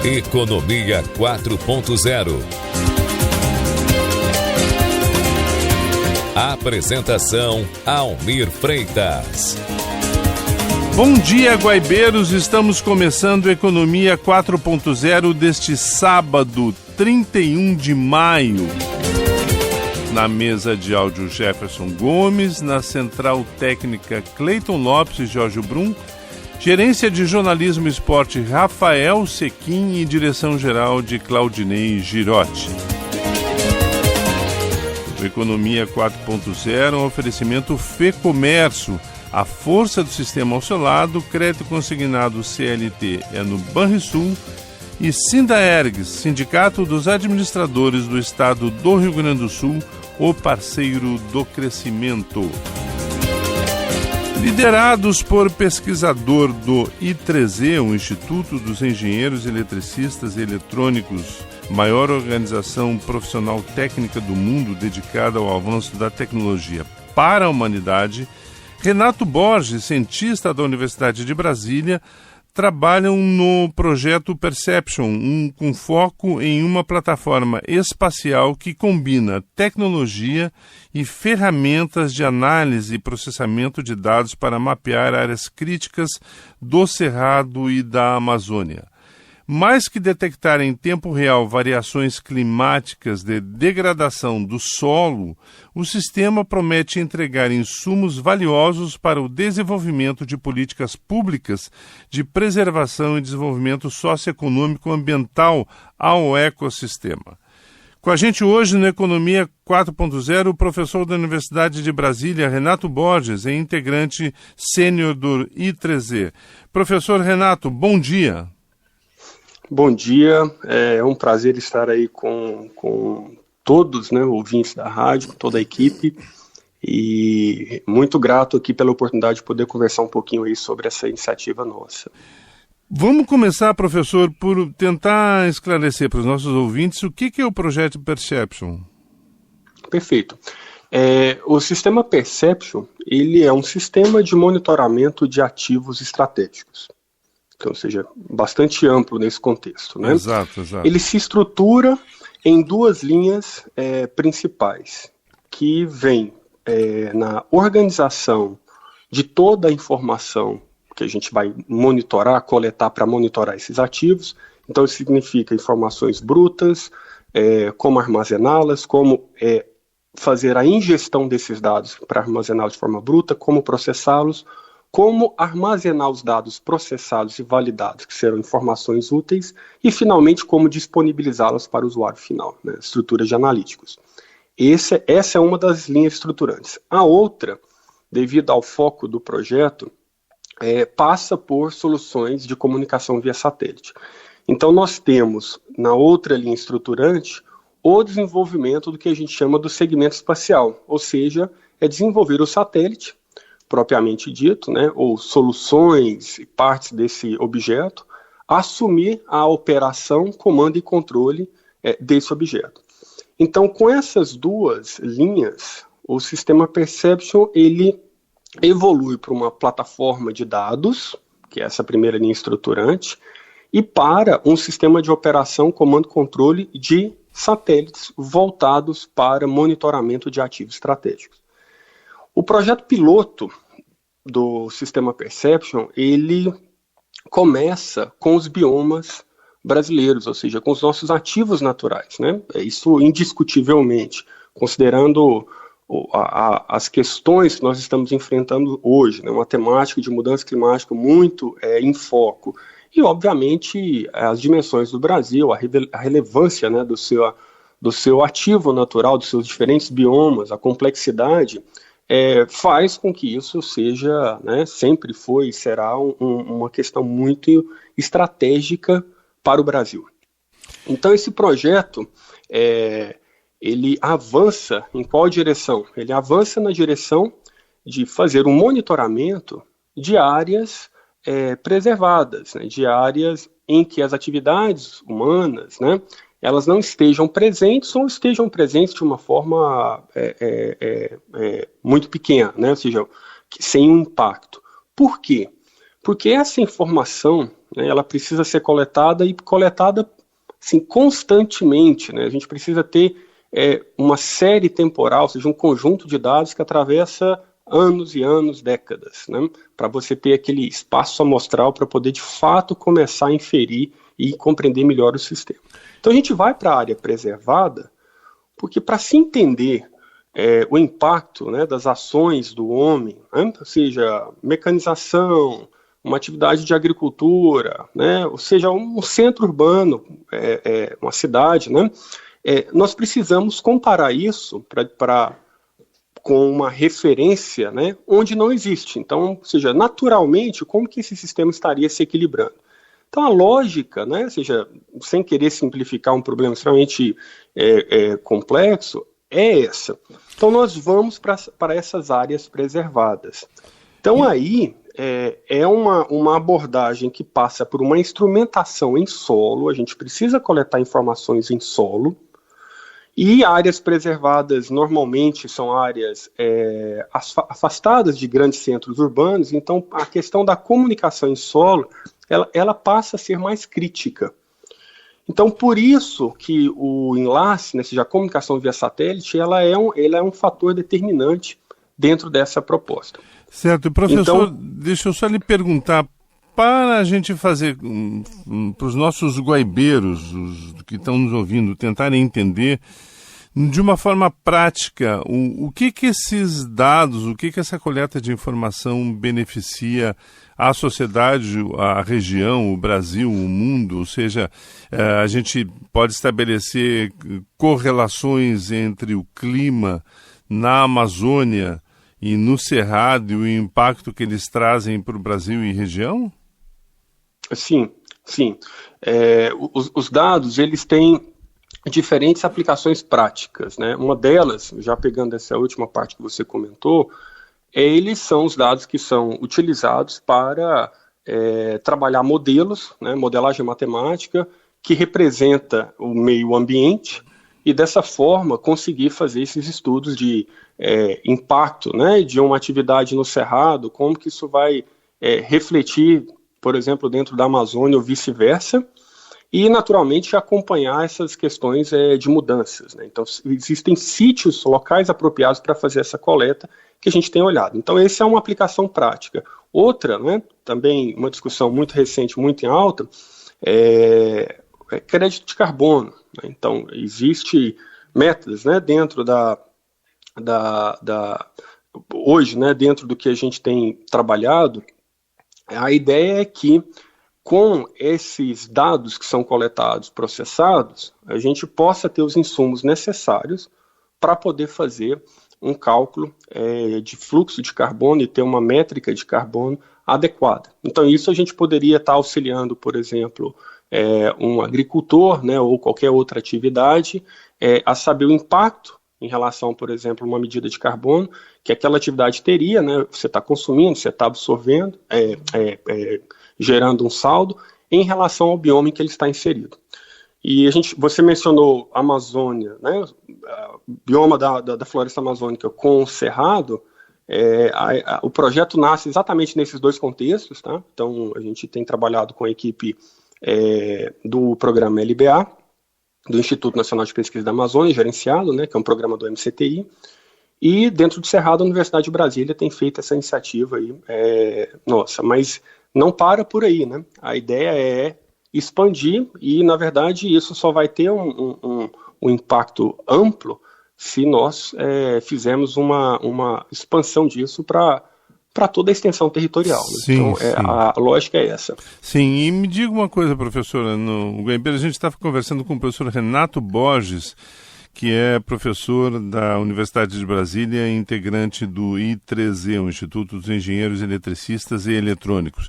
Economia 4.0. Apresentação: Almir Freitas. Bom dia, guaibeiros. Estamos começando Economia 4.0 deste sábado, 31 de maio. Na mesa de áudio, Jefferson Gomes. Na central técnica, Cleiton Lopes e Jorge Brum. Gerência de Jornalismo e Esporte, Rafael Sequim, e direção-geral de Claudinei Girotti. O Economia 4.0 é um oferecimento Fecomércio, a força do sistema ao seu lado. Crédito consignado CLT é no Banrisul. E Sindaergs, Sindicato dos Administradores do Estado do Rio Grande do Sul, o parceiro do crescimento. Liderados por pesquisador do I3E, o Instituto dos Engenheiros Eletricistas e Eletrônicos, maior organização profissional técnica do mundo dedicada ao avanço da tecnologia para a humanidade, Renato Borges, cientista da Universidade de Brasília, trabalham no projeto Perception, com foco em uma plataforma espacial que combina tecnologia e ferramentas de análise e processamento de dados para mapear áreas críticas do Cerrado e da Amazônia. Mais que detectar em tempo real variações climáticas de degradação do solo, o sistema promete entregar insumos valiosos para o desenvolvimento de políticas públicas de preservação e desenvolvimento socioeconômico ambiental ao ecossistema. Com a gente hoje no Economia 4.0, o professor da Universidade de Brasília, Renato Borges, é integrante sênior do I3E. Professor Renato, bom dia. Bom dia, é um prazer estar aí com todos, ouvintes da rádio, com toda a equipe, e muito grato aqui pela oportunidade de poder conversar um pouquinho aí sobre essa iniciativa nossa. Vamos começar, professor, por tentar esclarecer para os nossos ouvintes o que é o projeto Perception. Perfeito. O sistema Perception, ele é um sistema de monitoramento de ativos estratégicos. Então, ou seja, bastante amplo nesse contexto, né? Exato. Ele se estrutura em duas linhas principais, que vem na organização de toda a informação que a gente vai monitorar, coletar para monitorar esses ativos. Então, isso significa informações brutas, como armazená-las, como fazer a ingestão desses dados para armazená-los de forma bruta, como processá-los, como armazenar os dados processados e validados, que serão informações úteis, e, finalmente, como disponibilizá-las para o usuário final, estruturas de analíticos. Essa é uma das linhas estruturantes. A outra, devido ao foco do projeto, passa por soluções de comunicação via satélite. Então, nós temos, na outra linha estruturante, o desenvolvimento do que a gente chama do segmento espacial, ou seja, desenvolver o satélite, propriamente dito, ou soluções e partes desse objeto, assumir a operação, comando e controle desse objeto. Então, com essas duas linhas, o sistema Perception, ele evolui para uma plataforma de dados, que é essa primeira linha estruturante, e para um sistema de operação, comando e controle de satélites voltados para monitoramento de ativos estratégicos. O projeto piloto do sistema Perception, ele começa com os biomas brasileiros, ou seja, com os nossos ativos naturais, Isso indiscutivelmente, considerando as questões que nós estamos enfrentando hoje, uma temática de mudança climática muito em foco, e obviamente as dimensões do Brasil, a relevância do seu ativo natural, dos seus diferentes biomas, a complexidade, faz com que isso seja, sempre foi e será uma questão muito estratégica para o Brasil. Então, esse projeto, ele avança em qual direção? Ele avança na direção de fazer um monitoramento de áreas preservadas, de áreas em que as atividades humanas, elas não estejam presentes ou estejam presentes de uma forma muito pequena, ou seja, sem um impacto. Por quê? Porque essa informação né? Ela precisa ser coletada e coletada assim, constantemente, né? A gente precisa ter uma série temporal, ou seja, um conjunto de dados que atravessa anos e anos, décadas, né? Para você ter aquele espaço amostral para poder, de fato, começar a inferir e compreender melhor o sistema. Então, a gente vai para a área preservada, porque para se entender o impacto, né, das ações do homem, né, ou seja, mecanização, uma atividade de agricultura, né, ou seja, um centro urbano, uma cidade, né, nós precisamos comparar isso com uma referência, né, onde não existe. Então, ou seja, naturalmente, como que esse sistema estaria se equilibrando? Então, a lógica, né, ou seja, sem querer simplificar um problema extremamente complexo, é essa. Então, nós vamos para essas áreas preservadas. Então, aí, uma abordagem que passa por uma instrumentação em solo, a gente precisa coletar informações em solo, e áreas preservadas normalmente são áreas afastadas de grandes centros urbanos, então a questão da comunicação em solo, ela passa a ser mais crítica. Então, por isso que o enlace, né, seja, a comunicação via satélite, ela é um fator determinante dentro dessa proposta. Certo. Professor, deixa eu só lhe perguntar, para a gente fazer, para os nossos guaibeiros, os que estão nos ouvindo, tentarem entender de uma forma prática o que esses dados, o que essa coleta de informação beneficia a sociedade, a região, o Brasil, o mundo, ou seja, a gente pode estabelecer correlações entre o clima na Amazônia e no Cerrado e o impacto que eles trazem para o Brasil e região? Sim. Os dados, eles têm diferentes aplicações práticas, né? Uma delas, já pegando essa última parte que você comentou, eles são os dados que são utilizados para trabalhar modelos, né? Modelagem matemática, que representa o meio ambiente, e dessa forma conseguir fazer esses estudos de impacto, né, de uma atividade no Cerrado, como que isso vai refletir, por exemplo, dentro da Amazônia ou vice-versa, e naturalmente acompanhar essas questões de mudanças, né? Então existem sítios, locais apropriados para fazer essa coleta que a gente tem olhado. Então essa é uma aplicação prática. Outra, né, também uma discussão muito recente, muito em alta, é crédito de carbono, né? Então existe métodos, né, dentro hoje, né, dentro do que a gente tem trabalhado, a ideia é que com esses dados que são coletados, processados, a gente possa ter os insumos necessários para poder fazer um cálculo de fluxo de carbono e ter uma métrica de carbono adequada. Então, isso a gente poderia estar auxiliando, por exemplo, um agricultor, né, ou qualquer outra atividade, a saber o impacto em relação, por exemplo, a uma medida de carbono que aquela atividade teria, né, você está consumindo, você está absorvendo, gerando um saldo em relação ao bioma em que ele está inserido. E você mencionou a Amazônia, né, bioma da floresta amazônica com o Cerrado. O projeto nasce exatamente nesses dois contextos, tá? Então a gente tem trabalhado com a equipe do programa LBA, do Instituto Nacional de Pesquisa da Amazônia, gerenciado, né, que é um programa do MCTI, e dentro do Cerrado, a Universidade de Brasília tem feito essa iniciativa aí, mas não para por aí, né? A ideia é expandir e, na verdade, isso só vai ter um impacto amplo se nós fizermos uma expansão disso para toda a extensão territorial. Né? Sim, então, sim. A lógica é essa. Sim, e me diga uma coisa, professora, no Guaíbeira a gente estava conversando com o professor Renato Borges, que é professor da Universidade de Brasília, integrante do I3E, o Instituto dos Engenheiros Eletricistas e Eletrônicos.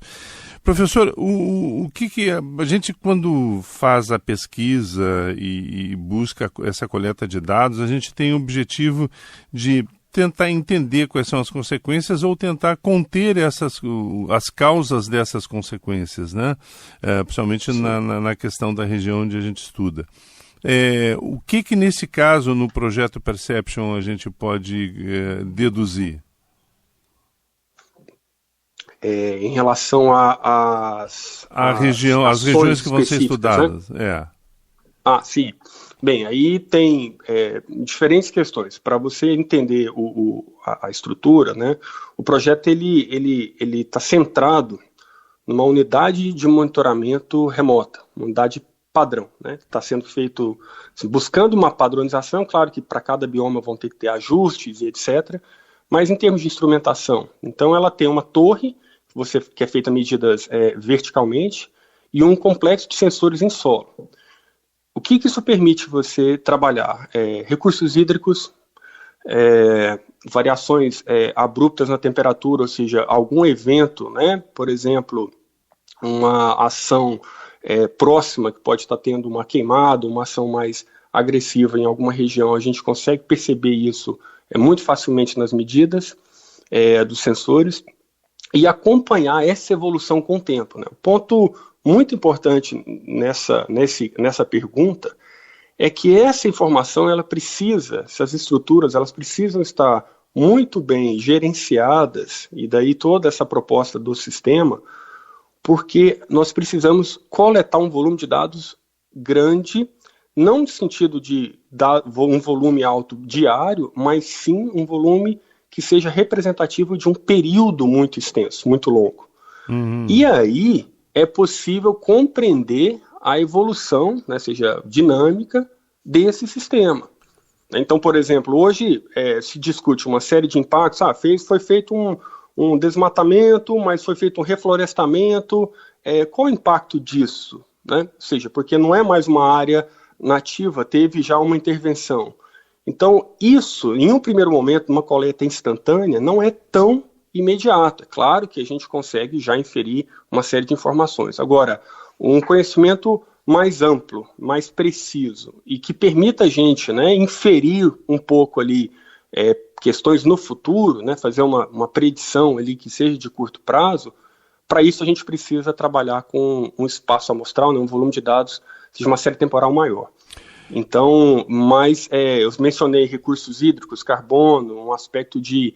Professor, o que a gente, quando faz a pesquisa e busca essa coleta de dados, a gente tem o objetivo de tentar entender quais são as consequências ou tentar conter as causas dessas consequências, né? Principalmente na questão da região onde a gente estuda. O que nesse caso, no projeto Perception, a gente pode deduzir? em relação às regiões que vão ser estudadas. Né? Sim. Bem, aí tem diferentes questões. Para você entender a estrutura, né, o projeto ele está centrado numa unidade de monitoramento remota, uma unidade padrão, né, que está sendo feito assim, buscando uma padronização. Claro que para cada bioma vão ter que ter ajustes e etc., mas em termos de instrumentação, então ela tem uma torre que é feita medidas verticalmente e um complexo de sensores em solo. O que isso permite você trabalhar? Recursos hídricos, variações abruptas na temperatura, ou seja, algum evento, né, por exemplo, uma ação próxima que pode estar tendo uma queimada, uma ação mais agressiva em alguma região, a gente consegue perceber isso muito facilmente nas medidas dos sensores e acompanhar essa evolução com o tempo, né? O ponto muito importante nessa pergunta é que essa informação, essas estruturas, elas precisam estar muito bem gerenciadas, e daí toda essa proposta do sistema, porque nós precisamos coletar um volume de dados grande, não no sentido de dar um volume alto diário, mas sim um volume que seja representativo de um período muito extenso, muito longo. Uhum. E aí é possível compreender a evolução, né, seja dinâmica, desse sistema. Então, por exemplo, hoje se discute uma série de impactos, foi feito um desmatamento, mas foi feito um reflorestamento, qual o impacto disso? Né? Ou seja, porque não é mais uma área nativa, teve já uma intervenção. Então, isso, em um primeiro momento, numa coleta instantânea, não é tão imediata. Claro que a gente consegue já inferir uma série de informações. Agora, um conhecimento mais amplo, mais preciso, e que permita a gente, né, inferir um pouco ali questões no futuro, né, fazer uma predição ali que seja de curto prazo. Para isso a gente precisa trabalhar com um espaço amostral, né, um volume de dados de uma série temporal maior. Então, eu mencionei recursos hídricos, carbono, um aspecto de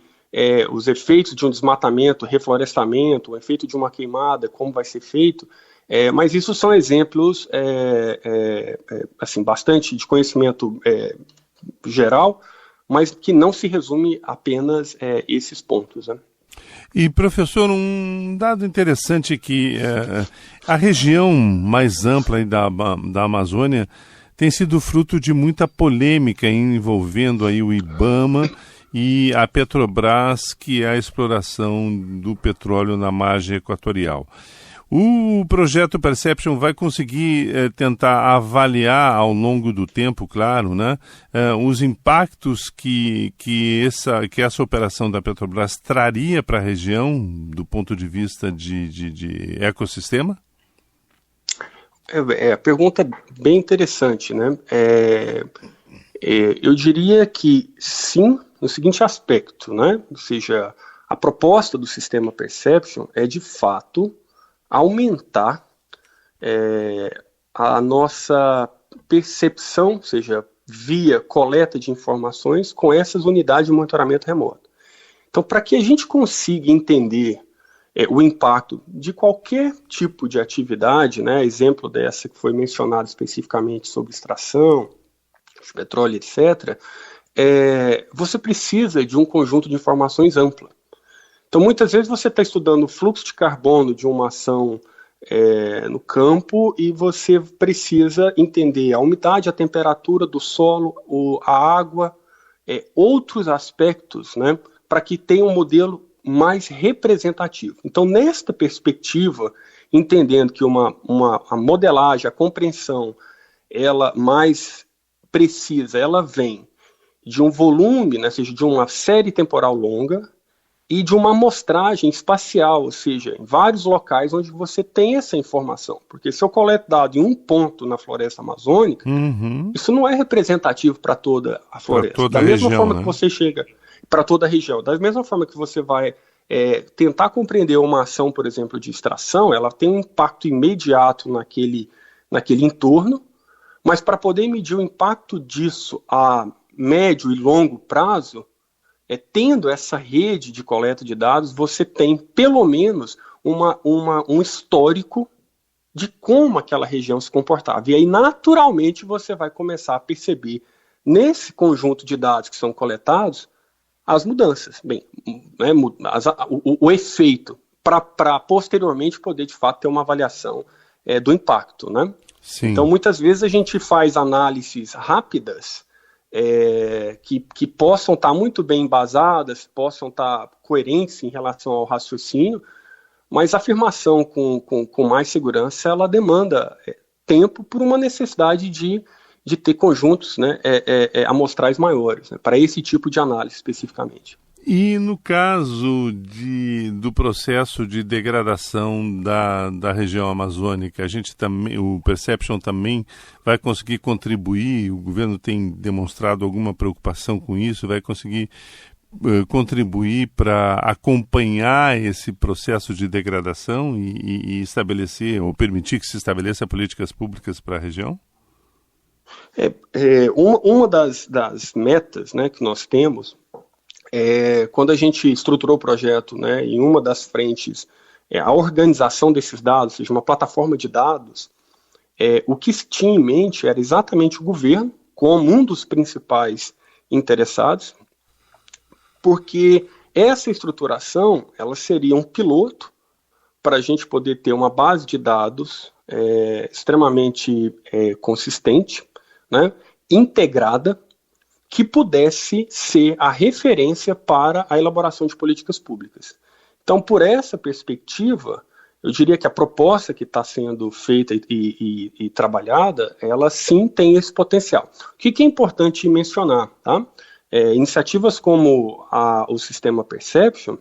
os efeitos de um desmatamento, reflorestamento, o efeito de uma queimada, como vai ser feito, mas isso são exemplos assim, bastante de conhecimento geral, mas que não se resume apenas esses pontos, né? E, professor, um dado interessante que a região mais ampla aí da Amazônia tem sido fruto de muita polêmica envolvendo aí o IBAMA e a Petrobras, que é a exploração do petróleo na margem equatorial. O projeto Perception vai conseguir tentar avaliar ao longo do tempo, claro, né, os impactos que essa operação da Petrobras traria para a região do ponto de vista de ecossistema? A pergunta é bem interessante, né? Eu diria que sim, no seguinte aspecto, né? Ou seja, a proposta do sistema Perception é, de fato, aumentar a nossa percepção, ou seja, via coleta de informações com essas unidades de monitoramento remoto. Então, para que a gente consiga entender o impacto de qualquer tipo de atividade, né, exemplo dessa que foi mencionada especificamente sobre extração, de petróleo, etc., você precisa de um conjunto de informações ampla. Então, muitas vezes você está estudando o fluxo de carbono de uma ação no campo e você precisa entender a umidade, a temperatura do solo, a água, outros aspectos, né, para que tenha um modelo mais representativo. Então, nesta perspectiva, entendendo que a modelagem, a compreensão, ela mais precisa, ela vem de um volume, né, ou seja, de uma série temporal longa e de uma amostragem espacial, ou seja, em vários locais onde você tem essa informação. Porque se eu coleto dado em um ponto na floresta amazônica, isso não é representativo para toda a floresta. Toda da mesma região, forma, né, que você chega para toda a região. Da mesma forma que você vai tentar compreender uma ação, por exemplo, de extração, ela tem um impacto imediato naquele entorno, mas para poder medir o impacto disso a médio e longo prazo, tendo essa rede de coleta de dados, você tem pelo menos um histórico de como aquela região se comportava. E aí, naturalmente, você vai começar a perceber, nesse conjunto de dados que são coletados, as mudanças, o efeito, para posteriormente poder, de fato, ter uma avaliação do impacto, né? Sim. Então, muitas vezes a gente faz análises rápidas que possam estar muito bem embasadas, possam estar coerentes em relação ao raciocínio, mas a afirmação com mais segurança, ela demanda tempo por uma necessidade de ter conjuntos, né, amostrais maiores, né, para esse tipo de análise especificamente. E no caso do processo de degradação da região amazônica, o Perception também vai conseguir contribuir? O governo tem demonstrado alguma preocupação com isso? Vai conseguir contribuir para acompanhar esse processo de degradação e estabelecer, ou permitir que se estabeleça políticas públicas para a região? Uma das metas, né, que nós temos, quando a gente estruturou o projeto, né, em uma das frentes, a organização desses dados, ou seja, uma plataforma de dados, o que se tinha em mente era exatamente o governo como um dos principais interessados, porque essa estruturação ela seria um piloto para a gente poder ter uma base de dados extremamente consistente, né, integrada, que pudesse ser a referência para a elaboração de políticas públicas. Então, por essa perspectiva, eu diria que a proposta que está sendo feita e trabalhada, ela sim tem esse potencial. O que é importante mencionar, tá? Iniciativas como o Sistema Perception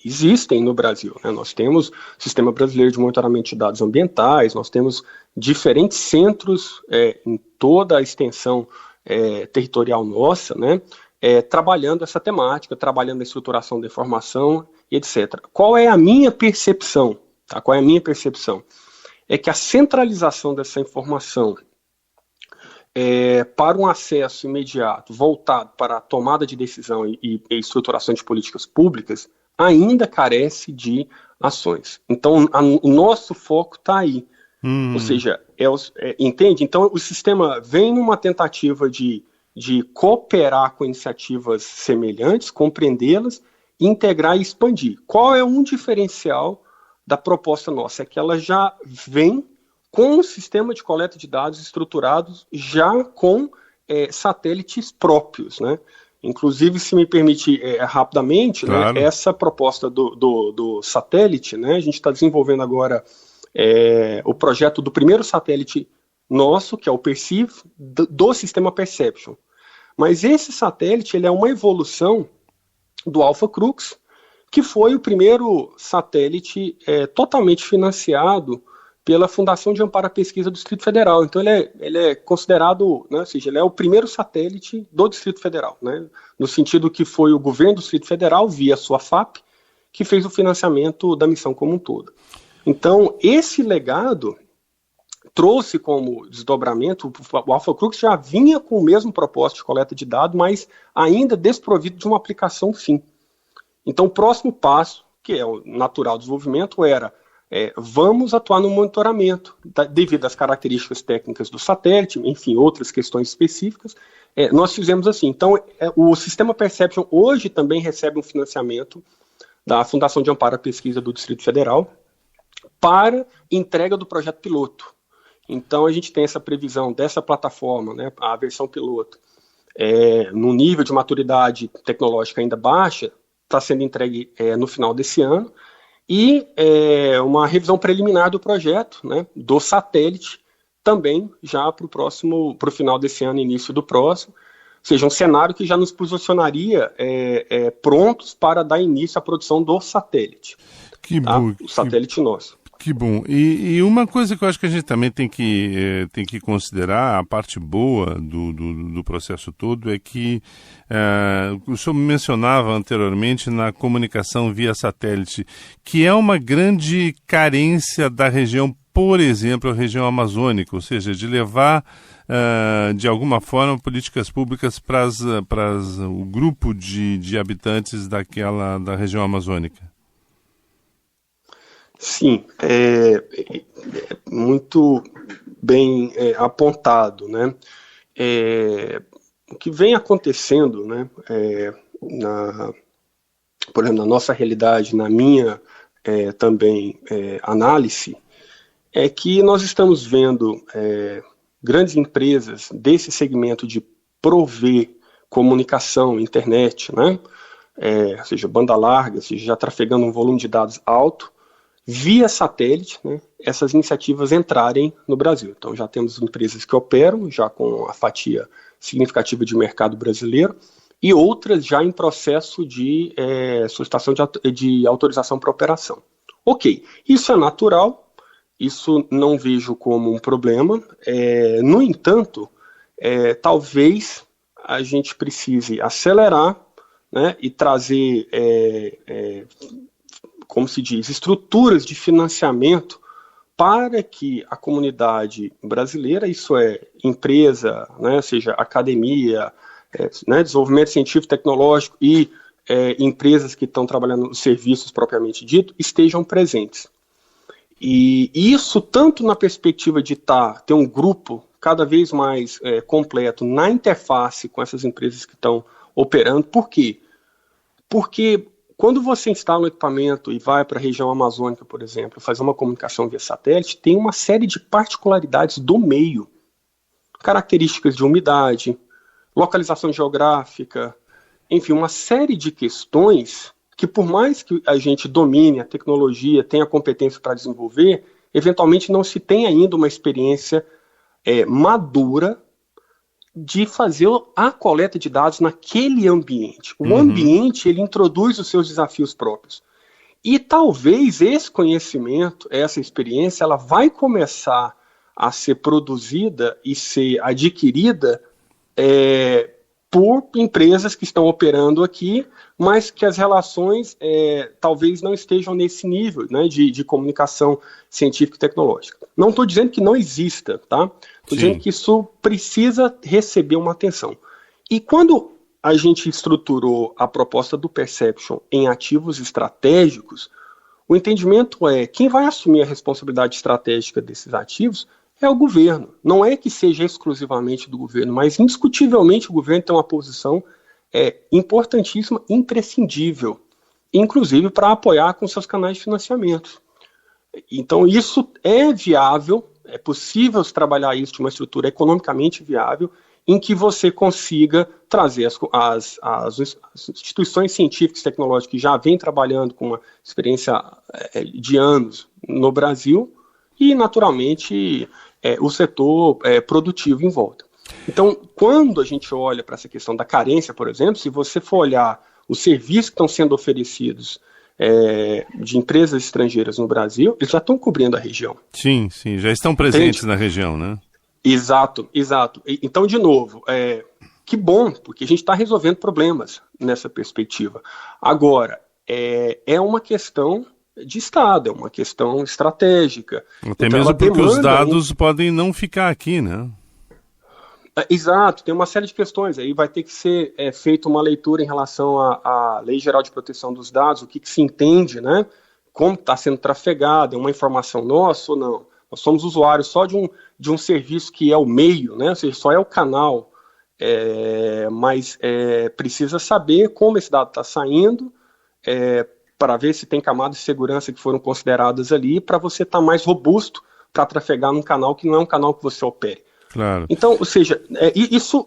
existem no Brasil, né? Nós temos o Sistema Brasileiro de Monitoramento de Dados Ambientais, nós temos diferentes centros em toda a extensão territorial nossa, né? Trabalhando essa temática, trabalhando a estruturação da informação e etc. Qual é a minha percepção? Tá? Qual é a minha percepção? É que a centralização dessa informação para um acesso imediato, voltado para a tomada de decisão e estruturação de políticas públicas, ainda carece de ações. Então, o nosso foco está aí. Ou seja, entende? Então, o sistema vem numa tentativa de cooperar com iniciativas semelhantes, compreendê-las, integrar e expandir. Qual é um diferencial da proposta nossa? É que ela já vem com um sistema de coleta de dados estruturados já com satélites próprios, né? Inclusive, se me permite rapidamente, claro, né, essa proposta do satélite, né, a gente está desenvolvendo agora o projeto do primeiro satélite nosso, que é o Perceive, do sistema Perception. Mas esse satélite ele é uma evolução do Alpha Crux, que foi o primeiro satélite totalmente financiado pela Fundação de Amparo à Pesquisa do Distrito Federal. Então ele é considerado, né, ou seja, ele é o primeiro satélite do Distrito Federal, né, no sentido que foi o governo do Distrito Federal, via sua FAP, que fez o financiamento da missão como um todo. Então, esse legado trouxe como desdobramento, o Alpha Crux já vinha com o mesmo propósito de coleta de dados, mas ainda desprovido de uma aplicação fim. Então, o próximo passo, que é o natural desenvolvimento, era vamos atuar no monitoramento, devido às características técnicas do satélite, enfim, outras questões específicas, nós fizemos assim. Então, o Sistema Perception hoje também recebe um financiamento da Fundação de Amparo à Pesquisa do Distrito Federal para entrega do projeto piloto. Então, a gente tem essa previsão dessa plataforma, né, a versão piloto, no nível de maturidade tecnológica ainda baixa, está sendo entregue no final desse ano, e uma revisão preliminar do projeto, né, do satélite, também já para o final desse ano, início do próximo, ou seja, um cenário que já nos posicionaria prontos para dar início à produção do satélite. Que bom. O satélite nosso. Que bom. E uma coisa que eu acho que a gente também tem que considerar, a parte boa do processo todo, é que o senhor mencionava anteriormente na comunicação via satélite, que é uma grande carência da região, por exemplo, a região amazônica, ou seja, de levar de alguma forma, políticas públicas para o grupo de habitantes da região amazônica? Sim, muito bem apontado, né? O que vem acontecendo, né, por exemplo, na nossa realidade, na minha também análise, é que nós estamos vendo grandes empresas desse segmento de prover comunicação, internet, né, seja banda larga, seja já trafegando um volume de dados alto, via satélite, né, essas iniciativas entrarem no Brasil. Então já temos empresas que operam, já com a fatia significativa de mercado brasileiro, e outras já em processo de solicitação de autorização para operação. Ok, isso é natural, isso não vejo como um problema. No entanto, talvez a gente precise acelerar, né, e trazer, como se diz, estruturas de financiamento para que a comunidade brasileira, isso é empresa, né, seja academia, né, desenvolvimento científico e tecnológico e empresas que estão trabalhando nos serviços propriamente dito, estejam presentes. E isso tanto na perspectiva de ter um grupo cada vez mais completo na interface com essas empresas que estão operando. Por quê? Porque quando você instala um equipamento e vai para a região amazônica, por exemplo, fazer uma comunicação via satélite, tem uma série de particularidades do meio, características de umidade, localização geográfica, enfim, uma série de questões que, por mais que a gente domine a tecnologia, tenha competência para desenvolver, eventualmente não se tem ainda uma experiência madura de fazer a coleta de dados naquele ambiente. O ambiente, ele introduz os seus desafios próprios. E talvez esse conhecimento, essa experiência, ela vai começar a ser produzida e ser adquirida por empresas que estão operando aqui, mas que as relações talvez não estejam nesse nível, né, de comunicação científica e tecnológica. Não estou dizendo que não exista, tá? Estou dizendo que isso precisa receber uma atenção. E quando a gente estruturou a proposta do Perception em ativos estratégicos, o entendimento quem vai assumir a responsabilidade estratégica desses ativos é o governo. Não é que seja exclusivamente do governo, mas indiscutivelmente o governo tem uma posição importantíssima, imprescindível, inclusive para apoiar com seus canais de financiamento. Então isso é viável, é possível trabalhar isso de uma estrutura economicamente viável, em que você consiga trazer as instituições científicas e tecnológicas que já vêm trabalhando com uma experiência de anos no Brasil e, naturalmente, o setor produtivo em volta. Então, quando a gente olha para essa questão da carência, por exemplo, se você for olhar os serviços que estão sendo oferecidos de empresas estrangeiras no Brasil, eles já estão cobrindo a região. Sim, já estão presentes na região, né? Exato. Então, de novo, que bom, porque a gente está resolvendo problemas nessa perspectiva. Agora, é uma questão de Estado, é uma questão estratégica. Até então, mesmo porque os dados podem não ficar aqui, né? Exato, tem uma série de questões. Aí vai ter que ser feita uma leitura em relação à Lei Geral de Proteção dos Dados, o que se entende, né? Como está sendo trafegado, é uma informação nossa ou não? Nós somos usuários só de um serviço que é o meio, né? Ou seja, só é o canal, mas precisa saber como esse dado está saindo, para ver se tem camadas de segurança que foram consideradas ali, para você estar mais robusto para trafegar num canal que não é um canal que você opere. Claro. Então, ou seja,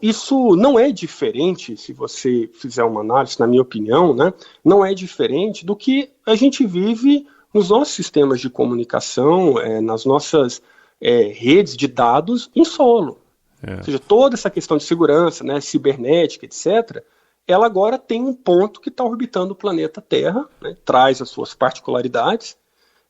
isso não é diferente, se você fizer uma análise, na minha opinião, né, não é diferente do que a gente vive nos nossos sistemas de comunicação, nas nossas redes de dados em solo. Ou seja, toda essa questão de segurança, né, cibernética, etc., ela agora tem um ponto que está orbitando o planeta Terra, né, traz as suas particularidades,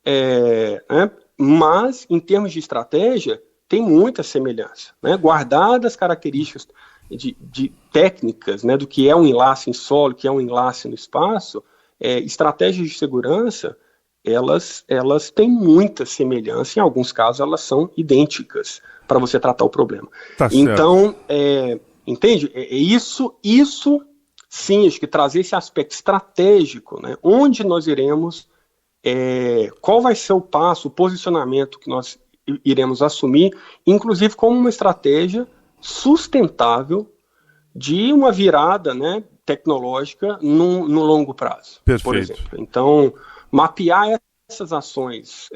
né, mas, em termos de estratégia, tem muita semelhança, né? Guardadas as características de técnicas, né, do que é um enlace em solo, que é um enlace no espaço, estratégias de segurança, elas têm muita semelhança, em alguns casos elas são idênticas para você tratar o problema. Tá então, entende? Isso sim, acho que trazer esse aspecto estratégico, né? Onde nós iremos, qual vai ser o passo, o posicionamento que nós iremos assumir, inclusive como uma estratégia sustentável de uma virada, né, tecnológica no longo prazo. Perfeito. Por exemplo. Então, mapear essas ações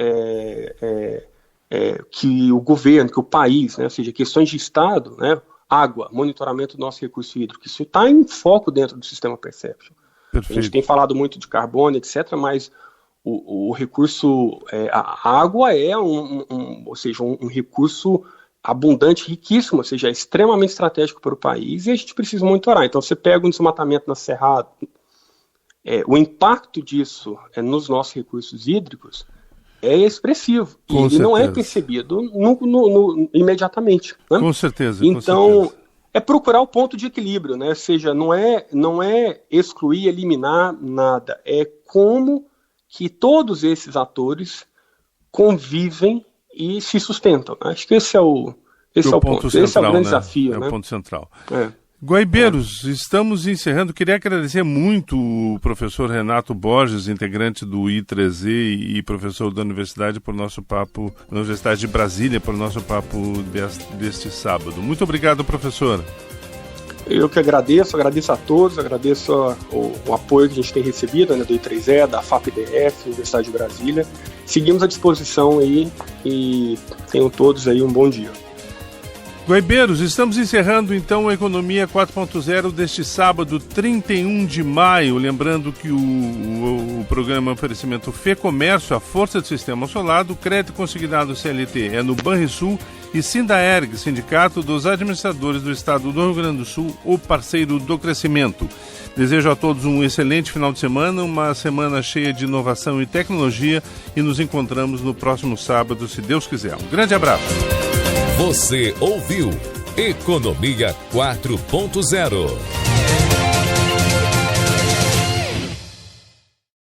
que o governo, que o país, né, ou seja, questões de Estado, né, água, monitoramento do nosso recurso hídrico, isso está em foco dentro do sistema Perception. Perfeito. A gente tem falado muito de carbono, etc., mas o recurso, a água é um recurso abundante, riquíssimo, ou seja, é extremamente estratégico para o país e a gente precisa monitorar. Então, você pega um desmatamento na Cerrado, o impacto disso nos nossos recursos hídricos é expressivo. E ele não é percebido imediatamente. Né? Com certeza. Então, é procurar o ponto de equilíbrio, né? Ou seja, não é excluir, eliminar nada. É como que todos esses atores convivem e se sustentam. Acho que esse é o ponto. Central, esse é o grande desafio. É né? o ponto central. Guaibeiros, estamos encerrando. Queria agradecer muito o professor Renato Borges, integrante do I3E e professor da Universidade da Universidade de Brasília, por nosso papo deste sábado. Muito obrigado, professor. Eu que agradeço a todos, agradeço o apoio que a gente tem recebido, né, do I3E, da FAPDF, Universidade de Brasília. Seguimos à disposição aí e tenham todos aí um bom dia. Guaibeiros, estamos encerrando então a Economia 4.0 deste sábado, 31 de maio. Lembrando que o programa Oferecimento Fê Comércio, a força do sistema solar, do crédito consignado CLT é no Banrisul e Sindaerg, Sindicato dos Administradores do Estado do Rio Grande do Sul, o parceiro do crescimento. Desejo a todos um excelente final de semana, uma semana cheia de inovação e tecnologia e nos encontramos no próximo sábado, se Deus quiser. Um grande abraço. Você ouviu Economia 4.0.